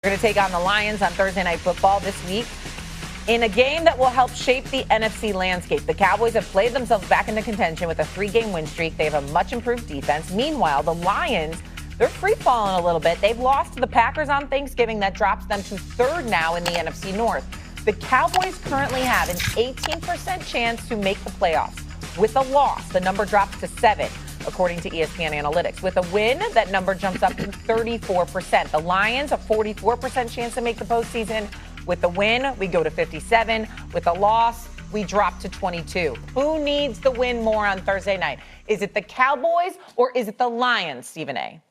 We're going to take on the Lions on Thursday Night Football this week in a game that will help shape the NFC landscape. The Cowboys have played themselves back into contention with a 3-game win streak. They have a much improved defense. Meanwhile, the Lions, they're free-falling a little bit. They've lost to the Packers on Thanksgiving. That drops them to third now in the NFC North. The Cowboys currently have an 18% chance to make the playoffs. With a loss, the number drops to 7. According to ESPN Analytics. With a win, that number jumps up to 34%. The Lions, a 44% chance to make the postseason. With the win, we go to 57. With a loss, we drop to 22. Who needs the win more on Thursday night? Is it the Cowboys or is it the Lions, Stephen A?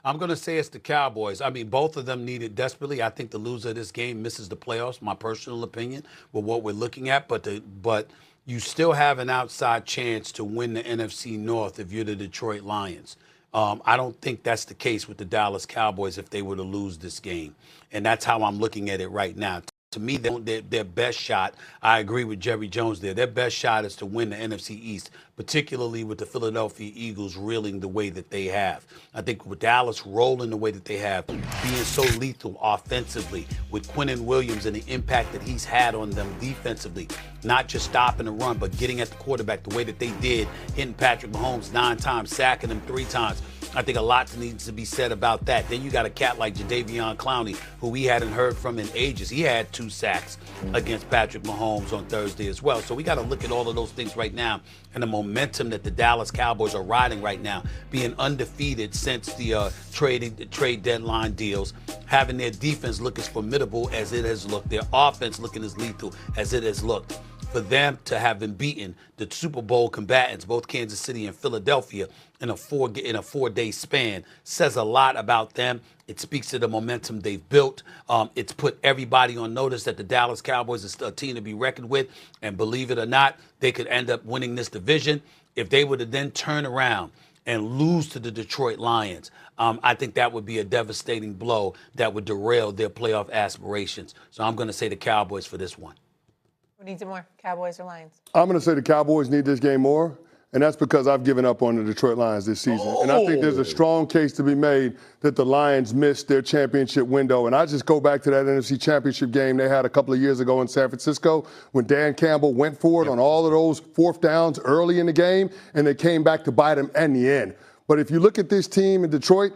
I'm going to say it's the Cowboys. I mean, both of them need it desperately. I think the loser of this game misses the playoffs, my personal opinion, with what we're looking at. But you still have an outside chance to win the NFC North if you're the Detroit Lions. I don't think that's the case with the Dallas Cowboys if they were to lose this game. And that's how I'm looking at it right now. To me, their best shot, I agree with Jerry Jones there, their best shot is to win the NFC East, particularly with the Philadelphia Eagles reeling the way that they have. I think with Dallas rolling the way that they have, being so lethal offensively, with Quinnen Williams and the impact that he's had on them defensively, not just stopping the run, but getting at the quarterback the way that they did, hitting Patrick Mahomes 9 times, sacking him 3 times. I think a lot needs to be said about that. Then you got a cat like Jadeveon Clowney, who we hadn't heard from in ages. He had 2 sacks against Patrick Mahomes on Thursday as well. So we got to look at all of those things right now and the momentum that the Dallas Cowboys are riding right now, being undefeated since the trade deadline deals, having their defense look as formidable as it has looked, their offense looking as lethal as it has looked. For them to have been beaten, the Super Bowl combatants, both Kansas City and Philadelphia, in a 4-day span, says a lot about them. It speaks to the momentum they've built. It's put everybody on notice that the Dallas Cowboys is a team to be reckoned with. And believe it or not, they could end up winning this division. If they were to then turn around and lose to the Detroit Lions, I think that would be a devastating blow that would derail their playoff aspirations. So I'm going to say the Cowboys for this one. Who needs it more, Cowboys or Lions? I'm going to say the Cowboys need this game more, and that's because I've given up on the Detroit Lions this season. And I think there's a strong case to be made that the Lions missed their championship window. And I just go back to that NFC Championship game they had a couple of years ago in San Francisco when Dan Campbell went for it on all of those 4th downs early in the game, and they came back to bite him in the end. But if you look at this team in Detroit,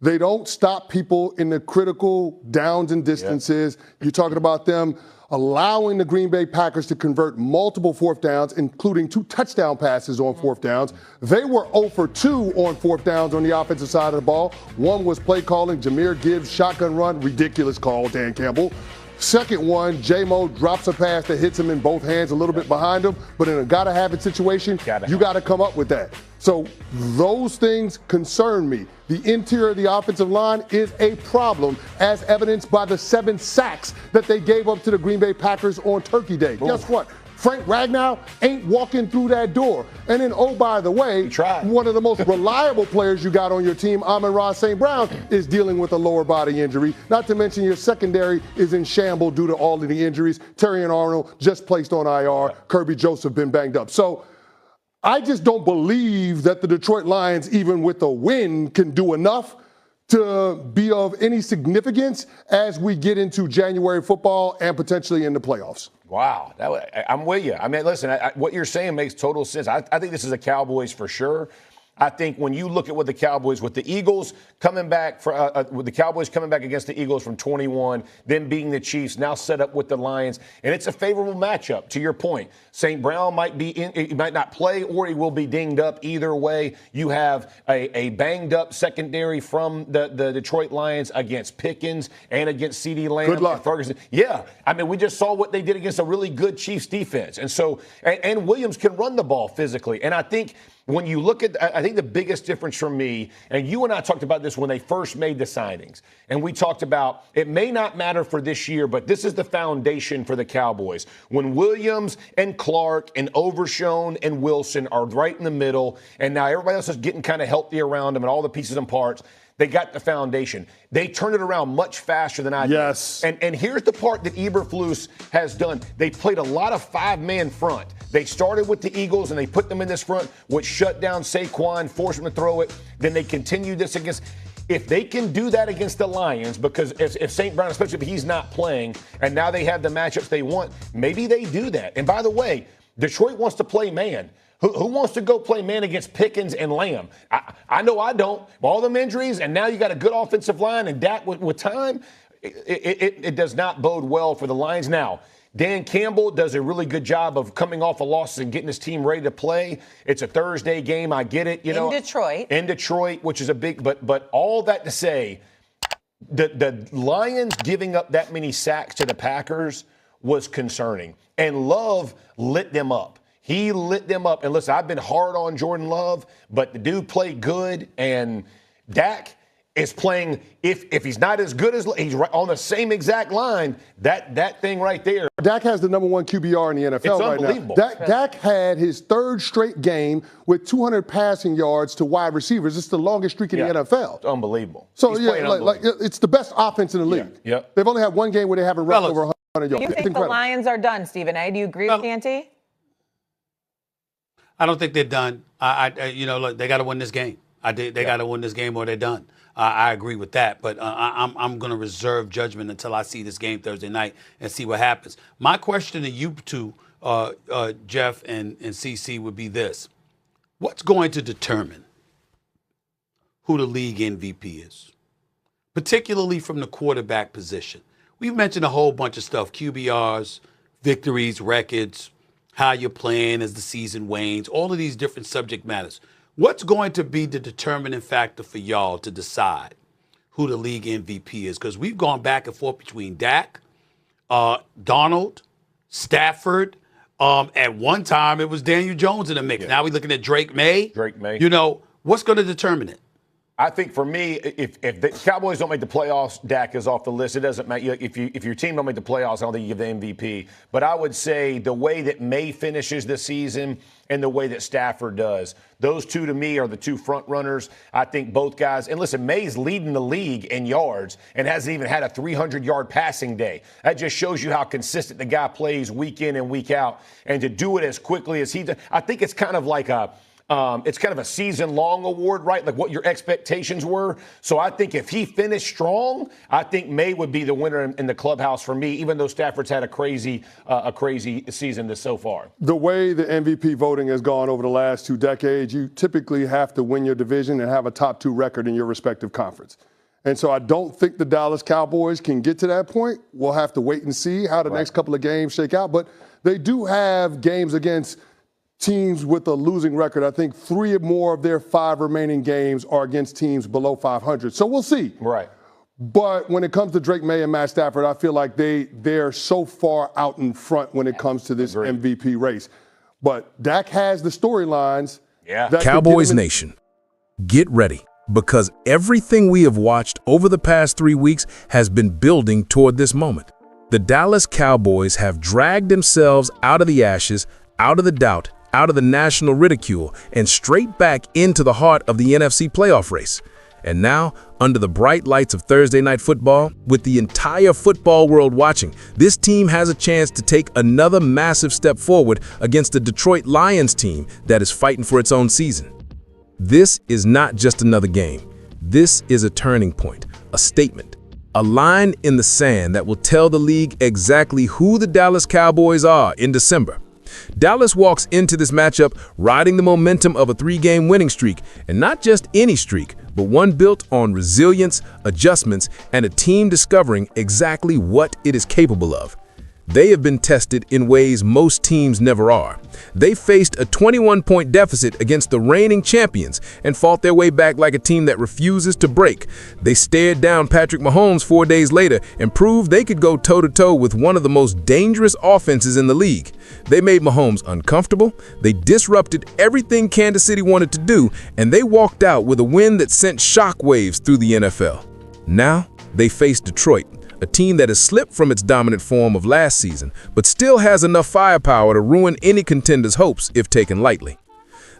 they don't stop people in the critical downs and distances. You're talking about them allowing the Green Bay Packers to convert multiple 4th downs, including 2 touchdown passes on 4th downs. They were 0 for 2 on 4th downs on the offensive side of the ball. One was play calling, Jahmyr Gibbs shotgun run, ridiculous call, Dan Campbell. Second one, J-Mo drops a pass that hits him in both hands a little bit behind him, but in a gotta-have-it situation, you got to come up with that. So those things concern me. The interior of the offensive line is a problem, as evidenced by the 7 sacks that they gave up to the Green Bay Packers on Turkey Day. Boom. Guess what? Frank Ragnow ain't walking through that door. And then, oh, by the way, one of the most reliable players you got on your team, Amon-Ra St. Brown, is dealing with a lower body injury. Not to mention your secondary is in shambles due to all of the injuries. Terry and Arnold just placed on IR. Kirby Joseph been banged up. So I just don't believe that the Detroit Lions, even with a win, can do enough to be of any significance as we get into January football and potentially in the playoffs. Wow, I'm with you. I mean, listen, what you're saying makes total sense. I think this is a Cowboys for sure. I think when you look at what the Cowboys, with the Eagles coming back, with the Cowboys coming back against the Eagles from 21, then beating the Chiefs, now set up with the Lions, and it's a favorable matchup. To your point, St. Brown he might not play, or he will be dinged up. Either way, you have a banged up secondary from the Detroit Lions against Pickens and against CeeDee Lamb. Good luck. And Ferguson. Yeah, I mean, we just saw what they did against a really good Chiefs defense, and so and Williams can run the ball physically, and I think. When you look at, I think the biggest difference for me, and you and I talked about this when they first made the signings, and we talked about it may not matter for this year, but this is the foundation for the Cowboys. When Williams and Clark and Overshown and Wilson are right in the middle, and now everybody else is getting kind of healthy around them and all the pieces and parts, they got the foundation. They turned it around much faster than I did. Yes. And here's the part that Eberflus has done. They played a lot of 5-man front. They started with the Eagles, and they put them in this front, which shut down Saquon, forced him to throw it. Then they continued this against. If they can do that against the Lions, because if St. Brown, especially if he's not playing, and now they have the matchups they want, maybe they do that. And by the way, Detroit wants to play man. Who wants to go play man against Pickens and Lamb? I know I don't. All them injuries, and now you got a good offensive line and Dak with time, it does not bode well for the Lions. Now, Dan Campbell does a really good job of coming off a loss and getting his team ready to play. It's a Thursday game. I get it. In Detroit, which is a big, but all that to say, the Lions giving up that many sacks to the Packers was concerning. And Love lit them up. He lit them up. And listen, I've been hard on Jordan Love, but the dude played good. And Dak is playing, if he's not as good as, he's right on the same exact line, that thing right there. Dak has the number 1 QBR in the NFL right unbelievable. now. Dak had his 3rd straight game with 200 passing yards to wide receivers. It's the longest streak in the NFL. It's unbelievable. So, it's the best offense in the league. Yeah. Yep. They've only had one game where they haven't rushed over 100 yards. Do you think the Lions are done, Stephen A? Do you agree with Canty? I don't think they're done. They got to win this game. They got to win this game or they're done. I agree with that, but I'm going to reserve judgment until I see this game Thursday night and see what happens. My question to you two, Jeff and CC, would be this. What's going to determine who the league MVP is, particularly from the quarterback position? We've mentioned a whole bunch of stuff, QBRs, victories, records, how you're playing as the season wanes, all of these different subject matters. What's going to be the determining factor for y'all to decide who the league MVP is? Because we've gone back and forth between Dak, Donald, Stafford. At one time, it was Daniel Jones in the mix. Yeah. Now we're looking at Drake May. What's going to determine it? I think for me, if the Cowboys don't make the playoffs, Dak is off the list. It doesn't matter. If your team don't make the playoffs, I don't think you give the MVP. But I would say the way that May finishes the season and the way that Stafford does, those two to me are the two front runners. I think both guys. And listen, May's leading the league in yards and hasn't even had a 300-yard passing day. That just shows you how consistent the guy plays week in and week out. And to do it as quickly as he does, I think it's kind of like it's kind of a season-long award, right? Like what your expectations were. So I think if he finished strong, I think May would be the winner in the clubhouse for me, even though Stafford's had a crazy season so far. The way the MVP voting has gone over the last 2 decades, you typically have to win your division and have a top 2 record in your respective conference. And so I don't think the Dallas Cowboys can get to that point. We'll have to wait and see how the next couple of games shake out. But they do have games against teams with a losing record. I think 3 or more of their 5 remaining games are against teams below 500. So we'll see. Right. But when it comes to Drake May and Matt Stafford, I feel like they're so far out in front when it comes to this MVP race. But Dak has the storylines. Yeah. Cowboys Nation, get ready, because everything we have watched over the past 3 weeks has been building toward this moment. The Dallas Cowboys have dragged themselves out of the ashes, out of the doubt, out of the national ridicule, and straight back into the heart of the NFC playoff race. And now, under the bright lights of Thursday Night Football, with the entire football world watching, this team has a chance to take another massive step forward against the Detroit Lions team that is fighting for its own season. This is not just another game. This is a turning point, a statement, a line in the sand that will tell the league exactly who the Dallas Cowboys are in December. Dallas walks into this matchup riding the momentum of a 3-game winning streak, and not just any streak, but one built on resilience, adjustments, and a team discovering exactly what it is capable of. They have been tested in ways most teams never are. They faced a 21-point deficit against the reigning champions and fought their way back like a team that refuses to break. They stared down Patrick Mahomes 4 days later and proved they could go toe-to-toe with one of the most dangerous offenses in the league. They made Mahomes uncomfortable, they disrupted everything Kansas City wanted to do, and they walked out with a win that sent shockwaves through the NFL. Now, they face Detroit, a team that has slipped from its dominant form of last season, but still has enough firepower to ruin any contender's hopes if taken lightly.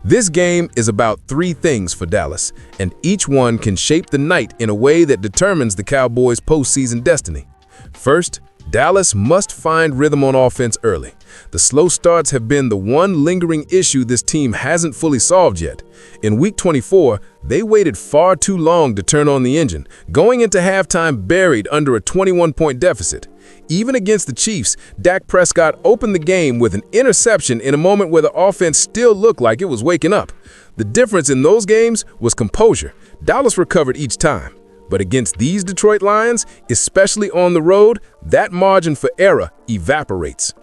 This game is about 3 things for Dallas, and each one can shape the night in a way that determines the Cowboys' postseason destiny. First, Dallas must find rhythm on offense early. The slow starts have been the one lingering issue this team hasn't fully solved yet. In Week 24, they waited far too long to turn on the engine, going into halftime buried under a 21-point deficit. Even against the Chiefs, Dak Prescott opened the game with an interception in a moment where the offense still looked like it was waking up. The difference in those games was composure. Dallas recovered each time. But against these Detroit Lions, especially on the road, that margin for error evaporates.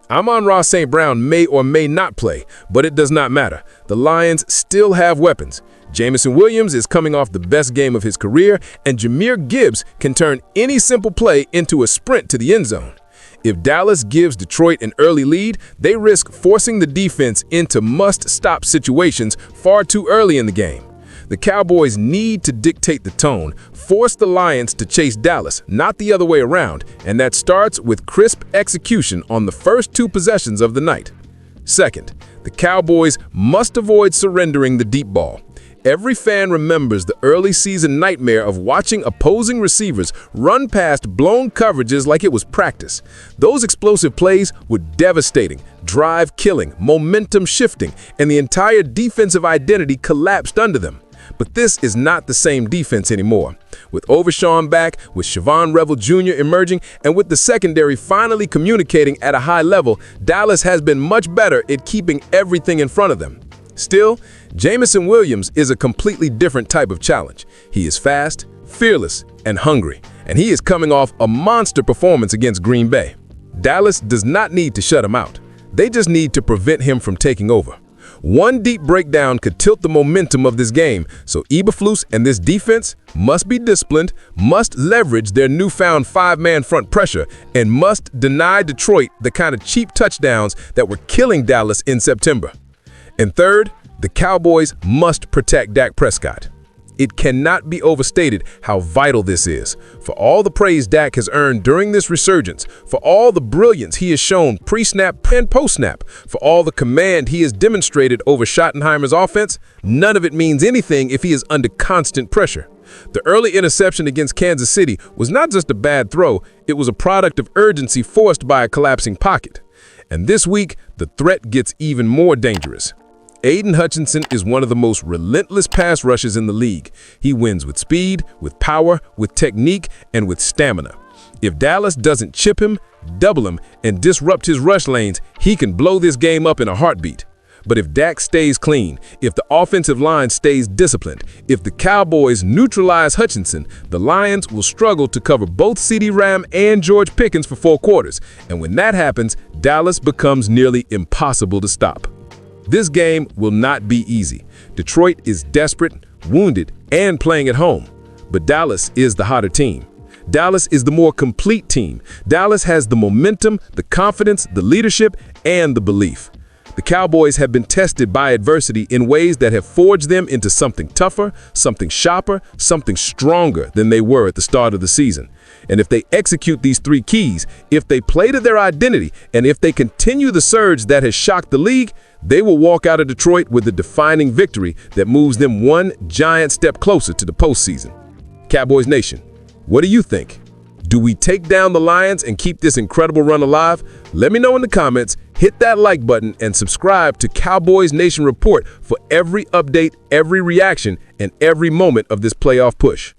Amon-Ra St. Brown may or may not play, but it does not matter. The Lions still have weapons. Jameson Williams is coming off the best game of his career, and Jahmyr Gibbs can turn any simple play into a sprint to the end zone. If Dallas gives Detroit an early lead, they risk forcing the defense into must-stop situations far too early in the game. The Cowboys need to dictate the tone, force the Lions to chase Dallas, not the other way around, and that starts with crisp execution on the first two possessions of the night. Second, the Cowboys must avoid surrendering the deep ball. Every fan remembers the early season nightmare of watching opposing receivers run past blown coverages like it was practice. Those explosive plays were devastating, drive killing, momentum shifting, and the entire defensive identity collapsed under them. But this is not the same defense anymore. With Overshawn back, with Siobhan Revel Jr. emerging, and with the secondary finally communicating at a high level, Dallas has been much better at keeping everything in front of them. Still, Jameson Williams is a completely different type of challenge. He is fast, fearless, and hungry, and he is coming off a monster performance against Green Bay. Dallas does not need to shut him out. They just need to prevent him from taking over. One deep breakdown could tilt the momentum of this game, so Eberflus and this defense must be disciplined, must leverage their newfound five-man front pressure, and must deny Detroit the kind of cheap touchdowns that were killing Dallas in September. And third, the Cowboys must protect Dak Prescott. It cannot be overstated how vital this is. For all the praise Dak has earned during this resurgence, for all the brilliance he has shown pre-snap and post-snap, for all the command he has demonstrated over Schottenheimer's offense, none of it means anything if he is under constant pressure. The early interception against Kansas City was not just a bad throw, it was a product of urgency forced by a collapsing pocket. And this week, the threat gets even more dangerous. Aiden Hutchinson is one of the most relentless pass rushers in the league. He wins with speed, with power, with technique, and with stamina. If Dallas doesn't chip him, double him, and disrupt his rush lanes, he can blow this game up in a heartbeat. But if Dak stays clean, if the offensive line stays disciplined, if the Cowboys neutralize Hutchinson, the Lions will struggle to cover both CeeDee Lamb and George Pickens for 4 quarters. And when that happens, Dallas becomes nearly impossible to stop. This game will not be easy. Detroit is desperate, wounded, and playing at home. But Dallas is the hotter team. Dallas is the more complete team. Dallas has the momentum, the confidence, the leadership, and the belief. The Cowboys have been tested by adversity in ways that have forged them into something tougher, something sharper, something stronger than they were at the start of the season. And if they execute these 3 keys, if they play to their identity, and if they continue the surge that has shocked the league, they will walk out of Detroit with a defining victory that moves them one giant step closer to the postseason. Cowboys Nation, what do you think? Do we take down the Lions and keep this incredible run alive? Let me know in the comments, hit that like button, and subscribe to Cowboys Nation Report for every update, every reaction, and every moment of this playoff push.